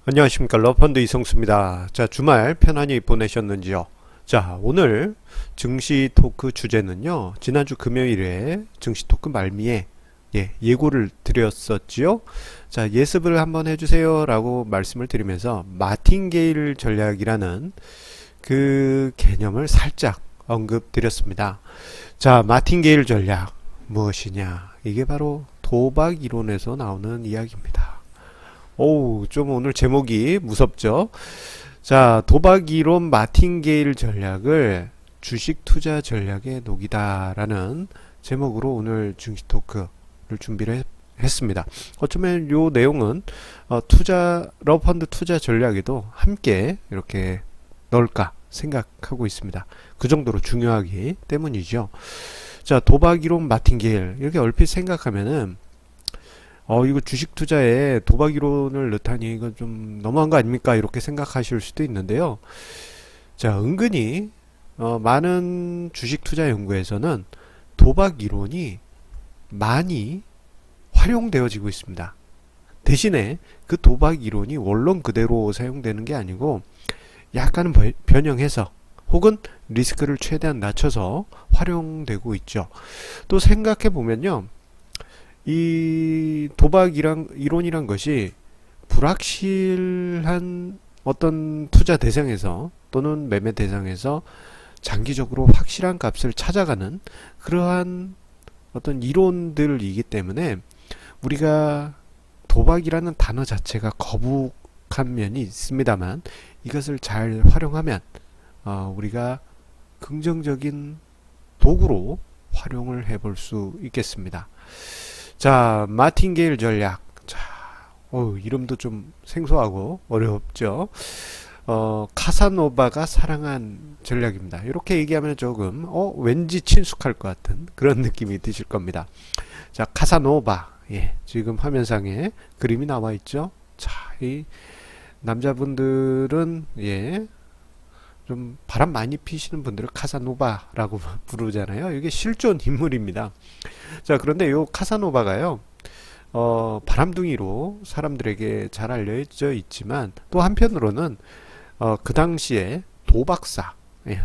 안녕하십니까. 러펀드 이성수입니다. 자, 주말 편안히 보내셨는지요? 자, 오늘 증시 토크 주제는요, 지난주 금요일에 증시 토크 말미에 예고를 드렸었지요. 자, 예습을 한번 해주세요 라고 말씀을 드리면서 마틴게일 전략이라는 그 개념을 살짝 언급드렸습니다. 자, 마틴게일 전략 무엇이냐? 이게 바로 도박 이론에서 나오는 이야기입니다. 오우, 좀 오늘 제목이 무섭죠? 자, 도박 이론 마틴게일 전략을 주식 투자 전략의 녹이다라는 제목으로 오늘 증시 토크를 준비를 했습니다. 어쩌면 요 내용은 러펀드 투자 전략에도 함께 이렇게 넣을까 생각하고 있습니다. 그 정도로 중요하기 때문이죠. 자, 도박 이론 마틴게일 이렇게 얼핏 생각하면은 이거 주식 투자에 도박 이론을 넣다니 이건 좀 너무한 거 아닙니까? 이렇게 생각하실 수도 있는데요. 자, 은근히 많은 주식 투자 연구에서는 도박 이론이 많이 활용되어지고 있습니다. 대신에 그 도박 이론이 원론 그대로 사용되는 게 아니고 약간은 변형해서 혹은 리스크를 최대한 낮춰서 활용되고 있죠. 또 생각해 보면요. 이 도박 이론이란 것이 불확실한 어떤 투자 대상에서 또는 매매 대상에서 장기적으로 확실한 값을 찾아가는 그러한 어떤 이론들이기 때문에 우리가 도박이라는 단어 자체가 거북한 면이 있습니다만 이것을 잘 활용하면 우리가 긍정적인 도구로 활용을 해볼 수 있겠습니다. 자, 마틴게일 전략. 자, 이름도 좀 생소하고 어렵죠. 카사노바가 사랑한 전략입니다. 이렇게 얘기하면 조금 왠지 친숙할 것 같은 그런 느낌이 드실 겁니다. 자, 카사노바. 예, 지금 화면상에 그림이 나와 있죠. 자, 이 남자분들은 좀 바람 많이 피시는 분들을 카사노바라고 부르잖아요. 이게 실존 인물입니다. 자, 그런데 요 카사노바가요, 바람둥이로 사람들에게 잘 알려져 있지만 또 한편으로는 그 당시에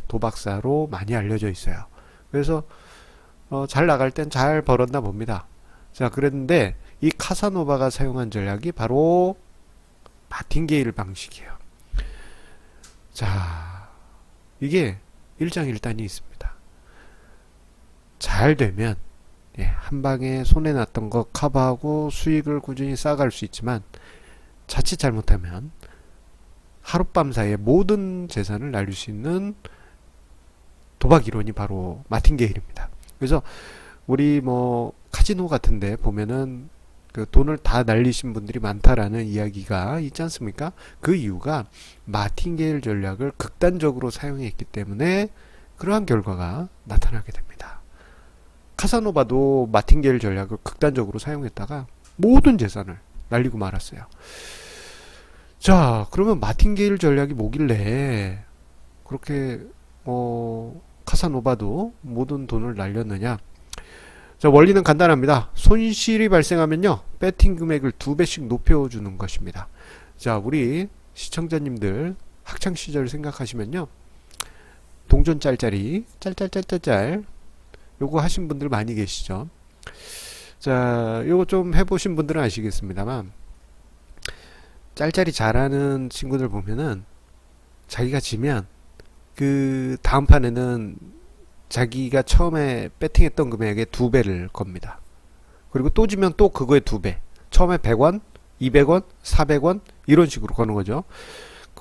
도박사로 많이 알려져 있어요. 그래서 잘 나갈 땐 잘 벌었나 봅니다. 자, 그랬는데 이 카사노바가 사용한 전략이 바로 마틴게일 방식이에요. 자, 이게 일장일단이 있습니다. 잘 되면 한 방에 손해났던 거 커버하고 수익을 꾸준히 쌓아갈 수 있지만 자칫 잘못하면 하룻밤 사이에 모든 재산을 날릴 수 있는 도박 이론이 바로 마틴게일입니다. 그래서 우리 카지노 같은데 보면은 그 돈을 다 날리신 분들이 많다라는 이야기가 있지 않습니까? 그 이유가 마틴게일 전략을 극단적으로 사용했기 때문에 그러한 결과가 나타나게 됩니다. 카사노바도 마틴게일 전략을 극단적으로 사용했다가 모든 재산을 날리고 말았어요. 자, 그러면 마틴게일 전략이 뭐길래 그렇게 카사노바도 모든 돈을 날렸느냐? 자, 원리는 간단합니다. 손실이 발생하면요, 배팅 금액을 2배씩 높여주는 것입니다. 자, 우리 시청자님들 학창시절 생각하시면요, 동전 짤짤이 짤짤짤짤짤 요거 하신 분들 많이 계시죠. 자, 요거 좀 해보신 분들은 아시겠습니다만 짤짤이 잘하는 친구들 보면은 자기가 지면 그 다음 판에는 자기가 처음에 배팅했던 금액의 2배를 겁니다. 그리고 또 지면 또 그거의 2배. 처음에 100원, 200원, 400원 이런 식으로 거는 거죠.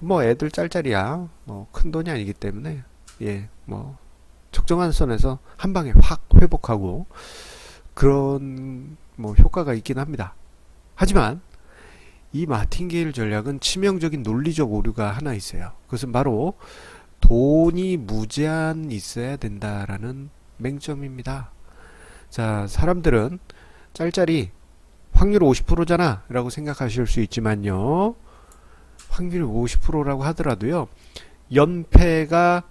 애들 짤짤이야. 큰 돈이 아니기 때문에 적정한 선에서 한 방에 확 회복하고 그런 효과가 있긴 합니다. 하지만 이 마틴게일 전략은 치명적인 논리적 오류가 하나 있어요. 그것은 바로 돈이 무제한 있어야 된다라는 맹점입니다. 자, 사람들은 짤짤이 확률 50%잖아 라고 생각하실 수 있지만요, 확률 50%라고 하더라도요, 연패가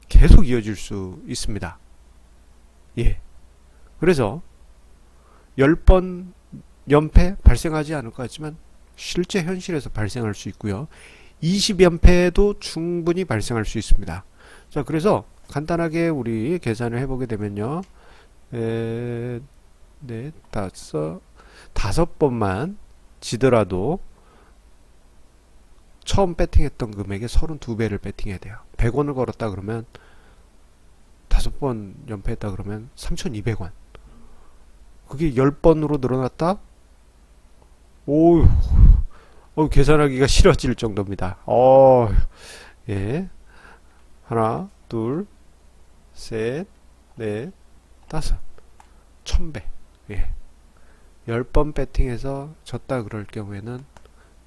계속 이어질 수 있습니다. 그래서 10번 연패 발생하지 않을 것 같지만 실제 현실에서 발생할 수 있고요. 20연패도 충분히 발생할 수 있습니다. 자, 그래서 간단하게 우리 계산을 해보게 되면요. 네, 다섯 번만 지더라도 처음 배팅했던 금액의 32배를 배팅해야 돼요. 100원을 걸었다 그러면 5번 연패했다 그러면 3,200원. 그게 10번으로 늘어났다? 오, 계산하기가 싫어질 정도입니다. 예. 하나, 둘, 셋, 넷, 다섯. 1000배. 예. 10번 배팅해서 졌다 그럴 경우에는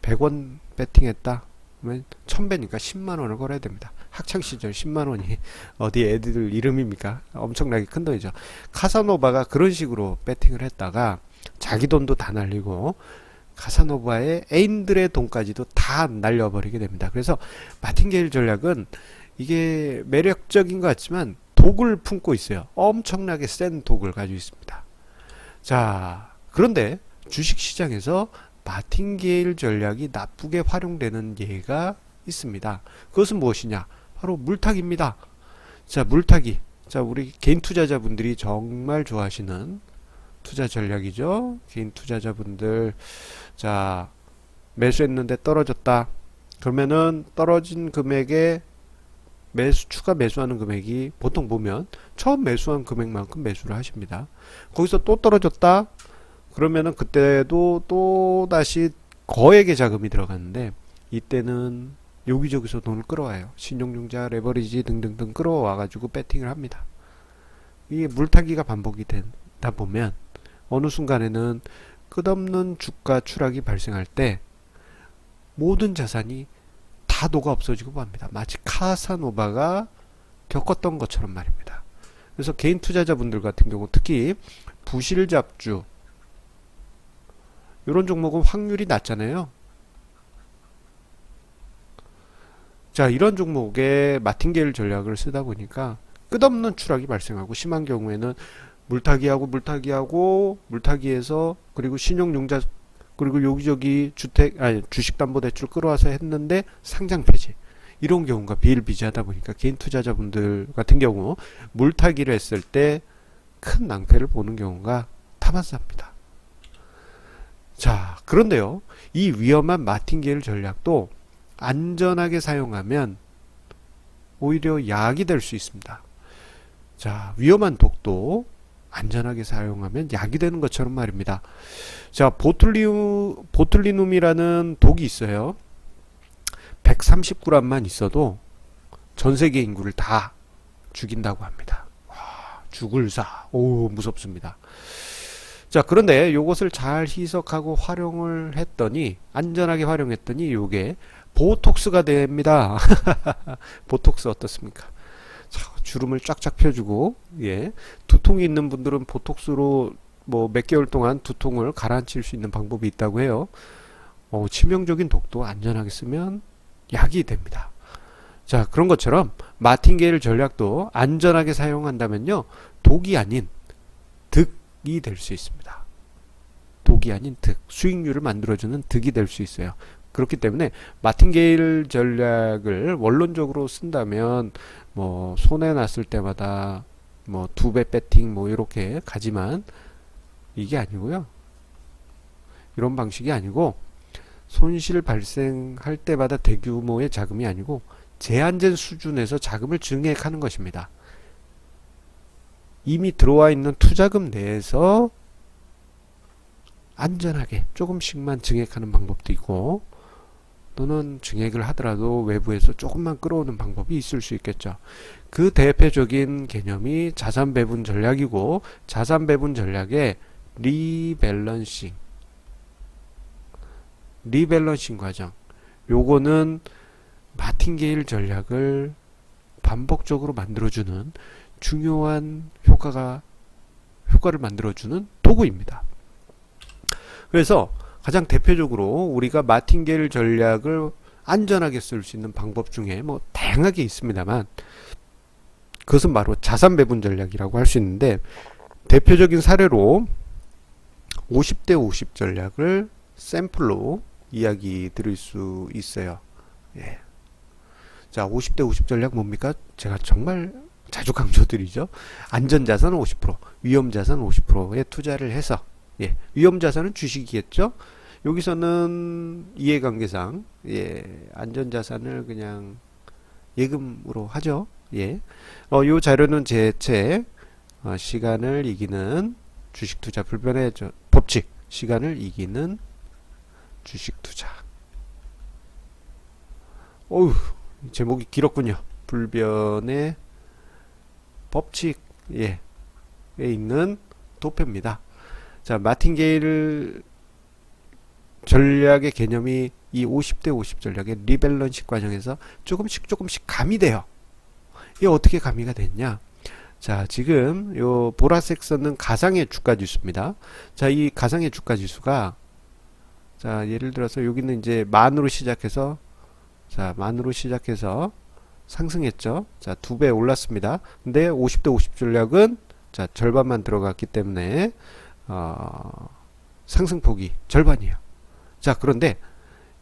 100원 배팅했다 그러면 1000배니까 10만원을 걸어야 됩니다. 학창시절 10만원이 어디 애들 이름입니까? 엄청나게 큰 돈이죠. 카사노바가 그런 식으로 배팅을 했다가 자기 돈도 다 날리고 카사노바의 애인들의 돈까지도 다 날려버리게 됩니다. 그래서 마틴게일 전략은 이게 매력적인 것 같지만 독을 품고 있어요. 엄청나게 센 독을 가지고 있습니다. 자, 그런데 주식시장에서 마틴게일 전략이 나쁘게 활용되는 예가 있습니다. 그것은 무엇이냐? 바로 물타기입니다. 자, 물타기. 자, 우리 개인 투자자분들이 정말 좋아하시는 투자 전략이죠. 개인 투자자분들. 자, 매수했는데 떨어졌다. 그러면은 떨어진 금액에 추가 매수하는 금액이 보통 보면 처음 매수한 금액만큼 매수를 하십니다. 거기서 또 떨어졌다. 그러면은 그때도 또 다시 거액의 자금이 들어갔는데 이때는 여기저기서 돈을 끌어와요. 신용융자, 레버리지 등등등 끌어와 가지고 배팅을 합니다. 이게 물타기가 반복이 되다 보면 어느 순간에는 끝없는 주가 추락이 발생할 때 모든 자산이 다 녹아 없어지고 맙니다. 마치 카사노바가 겪었던 것처럼 말입니다. 그래서 개인 투자자분들 같은 경우 특히 부실잡주 이런 종목은 확률이 낮잖아요. 자, 이런 종목에 마틴게일 전략을 쓰다 보니까 끝없는 추락이 발생하고 심한 경우에는 물타기에서 그리고 신용융자 그리고 여기저기 주식담보대출 끌어와서 했는데 상장 폐지 이런 경우가 비일비재하다 보니까 개인 투자자분들 같은 경우 물타기를 했을 때 큰 낭패를 보는 경우가 다반사입니다. 자, 그런데요, 이 위험한 마틴게일 전략도 안전하게 사용하면 오히려 약이 될 수 있습니다. 자, 위험한 독도 안전하게 사용하면 약이 되는 것처럼 말입니다. 자, 보툴리눔이라는 독이 있어요. 130g만 있어도 전 세계 인구를 다 죽인다고 합니다. 와, 죽을 사. 오, 무섭습니다. 자, 그런데 요것을 잘 희석하고 활용을 했더니 안전하게 활용했더니 요게 보톡스가 됩니다. 보톡스 어떻습니까? 자, 주름을 쫙쫙 펴주고, 예, 두통이 있는 분들은 보톡스로 뭐 몇 개월 동안 두통을 가라앉힐 수 있는 방법이 있다고 해요. 치명적인 독도 안전하게 쓰면 약이 됩니다. 자, 그런 것처럼 마틴게일 전략도 안전하게 사용한다면요, 독이 아닌 득이 될 수 있습니다. 독이 아닌 득, 수익률을 만들어주는 득이 될 수 있어요. 그렇기 때문에 마틴게일 전략을 원론적으로 쓴다면 뭐 손해 났을 때마다 뭐 2배 배팅 뭐 이렇게 가지만 이게 아니고요. 이런 방식이 아니고 손실 발생할 때마다 대규모의 자금이 아니고 제한된 수준에서 자금을 증액하는 것입니다. 이미 들어와 있는 투자금 내에서 안전하게 조금씩만 증액하는 방법도 있고, 또는 증액을 하더라도 외부에서 조금만 끌어오는 방법이 있을 수 있겠죠. 그 대표적인 개념이 자산 배분 전략이고, 자산 배분 전략의 리밸런싱 과정, 요거는 마틴게일 전략을 반복적으로 만들어주는 중요한 효과를 만들어주는 도구입니다. 그래서 가장 대표적으로 우리가 마틴게일 전략을 안전하게 쓸 수 있는 방법 중에 뭐 다양하게 있습니다만, 그것은 바로 자산 배분 전략이라고 할 수 있는데, 대표적인 사례로 50대 50 전략을 샘플로 이야기 드릴 수 있어요. 예. 자, 50대 50 전략 뭡니까? 제가 정말 자주 강조드리죠. 안전자산은 50%, 위험자산 50%에 투자를 해서, 예, 위험자산은 주식이겠죠? 여기서는 이해관계상, 예, 안전자산을 그냥 예금으로 하죠. 예. 요 자료는 제 책, 시간을 이기는 주식 투자 불변의 법칙, 시간을 이기는 주식 투자. 어우, 제목이 길었군요. 불변의 법칙, 예, 에 있는 도표입니다. 자, 마틴게일 전략의 개념이 이 50대 50 전략의 리밸런싱 과정에서 조금씩 가미돼요. 이게 어떻게 가미가 됐냐? 자, 지금 요 보라색 선은 가상의 주가 지수입니다. 자, 이 가상의 주가 지수가, 자, 예를 들어서 여기는 이제 만으로 시작해서, 자, 만으로 시작해서 상승했죠. 자, 2배 올랐습니다. 근데 50대 50 전략은, 자, 절반만 들어갔기 때문에 상승폭이 절반이에요. 자, 그런데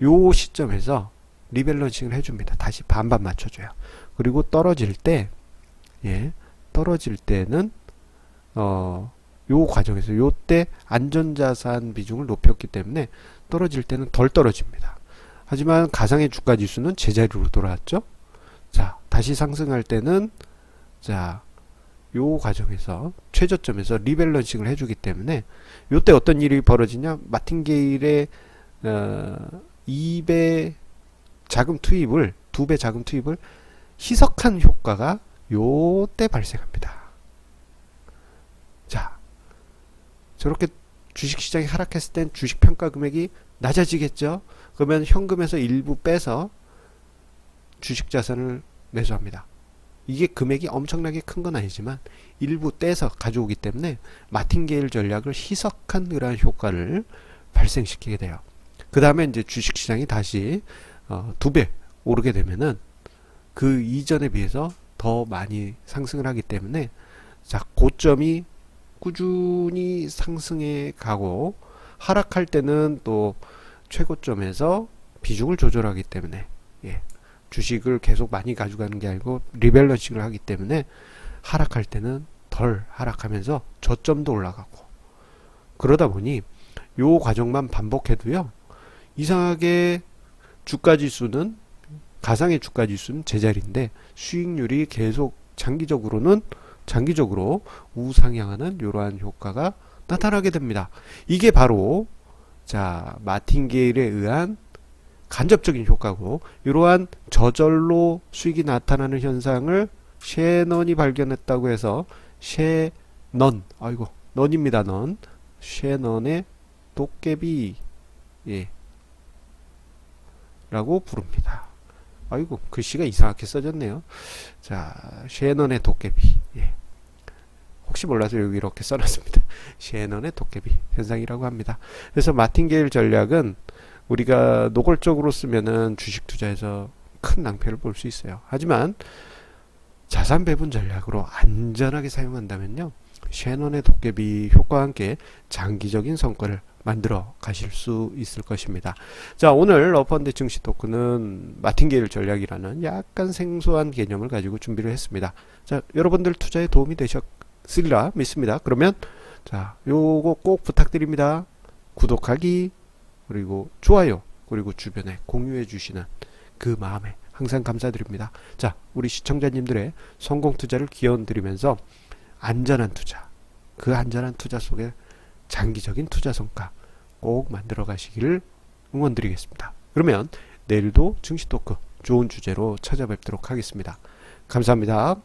요 시점에서 리밸런싱을 해줍니다. 다시 반반 맞춰줘요. 그리고 떨어질 때, 예, 떨어질 때는 요 과정에서 요때 안전자산 비중을 높였기 때문에 떨어질 때는 덜 떨어집니다. 하지만 가상의 주가 지수는 제자리로 돌아왔죠. 자, 다시 상승할 때는, 자, 요 과정에서 최저점에서 리밸런싱을 해주기 때문에 요때 어떤 일이 벌어지냐? 마틴게일의 2배 자금 투입을, 2배 자금 투입을 희석한 효과가 요때 발생합니다. 자, 저렇게 주식시장이 하락했을 땐 주식 평가 금액이 낮아지겠죠. 그러면 현금에서 일부 빼서 주식 자산을 매수합니다. 이게 금액이 엄청나게 큰 건 아니지만 일부 떼서 가져오기 때문에 마틴게일 전략을 희석한 그러한 효과를 발생시키게 돼요. 그 다음에 이제 주식시장이 다시 2배 오르게 되면은 그 이전에 비해서 더 많이 상승을 하기 때문에, 자, 고점이 꾸준히 상승해 가고 하락할 때는 또 최고점에서 비중을 조절하기 때문에, 예, 주식을 계속 많이 가져가는 게 아니고 리밸런싱을 하기 때문에 하락할 때는 덜 하락하면서 저점도 올라가고, 그러다 보니 요 과정만 반복해도요, 이상하게 주가지수는, 가상의 주가지수는 제자리인데 수익률이 계속 장기적으로 우상향하는 이러한 효과가 나타나게 됩니다. 이게 바로, 자, 마틴게일에 의한 간접적인 효과고, 이러한 저절로 수익이 나타나는 현상을 셰넌이 발견했다고 해서 넌입니다. 셰넌의 도깨비, 예, 라고 부릅니다. 아이고, 글씨가 이상하게 써졌네요. 자, 셰넌의 도깨비, 예, 혹시 몰라서 여기 이렇게 써놨습니다. 셰넌의 도깨비 현상이라고 합니다. 그래서 마틴게일 전략은 우리가 노골적으로 쓰면은 주식 투자에서 큰 낭패를 볼 수 있어요. 하지만 자산 배분 전략으로 안전하게 사용한다면요, 셰넌의 도깨비 효과와 함께 장기적인 성과를 만들어 가실 수 있을 것입니다. 자, 오늘 러펀드 증시 토크는 마틴게일 전략이라는 약간 생소한 개념을 가지고 준비를 했습니다. 자, 여러분들 투자에 도움이 되셨으리라 믿습니다. 그러면, 자, 요거 꼭 부탁드립니다. 구독하기, 그리고 좋아요, 그리고 주변에 공유해 주시는 그 마음에 항상 감사드립니다. 자, 우리 시청자님들의 성공 투자를 기원 드리면서 안전한 투자, 그 안전한 투자 속에 장기적인 투자 성과 꼭 만들어 가시기를 응원드리겠습니다. 그러면 내일도 증시 토크 좋은 주제로 찾아뵙도록 하겠습니다. 감사합니다.